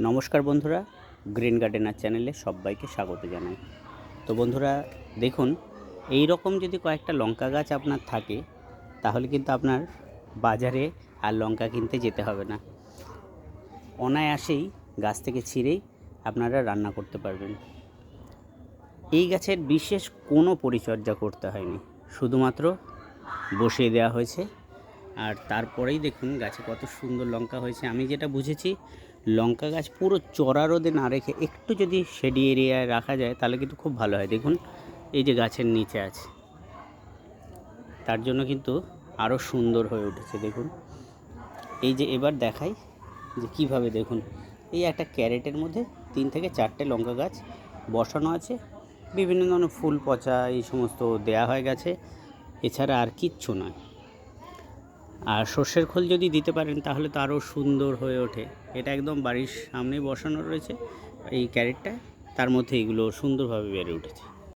নমস্কার বন্ধুরা, green gardener চ্যানেলে সবাইকে স্বাগত জানাই। তো বন্ধুরা দেখুন, এই রকম যদি কয়েকটা লঙ্কা গাছ আপনার থাকে তাহলে কিন্তু আপনার বাজারে আর লঙ্কা কিনতে যেতে হবে না। অনায়াসেই গাছ থেকে ছিঁড়েই আপনারা রান্না করতে পারবেন। এই গাছের বিশেষ কোনো পরিচর্যা করতে হয়নি, শুধুমাত্র বসিয়ে দেওয়া হয়েছে। আর তারপরেই দেখুন গাছে কত সুন্দর লঙ্কা হয়েছে। আমি যেটা বুঝেছি, লঙ্কা গাছ পুরো চড়া রোদে না রেখে একটু যদি শেডি এরিয়ায় রাখা যায় তাহলে কিন্তু খুব ভালো হয়। দেখুন এই যে গাছের নিচে আছে, তার জন্য কিন্তু আরও সুন্দর হয়ে উঠেছে। দেখুন এই যে এবার দেখাই যে কিভাবে, দেখুন এই একটা ক্যারেটের মধ্যে 3 থেকে 4টে লঙ্কা গাছ বসানো আছে। বিভিন্ন ধরনের ফুল পচা এই সমস্ত দেয়া হয়ে গেছে, এছাড়া আর কিচ্ছু নয়। আর সর্ষের খোল যদি দিতে পারেন তাহলে তো আরও সুন্দর হয়ে ওঠে। এটা একদম বাড়ির সামনেই বসানো রয়েছে এই ক্যারেটটা, তার মধ্যে এগুলো সুন্দরভাবে বেড়ে উঠেছে।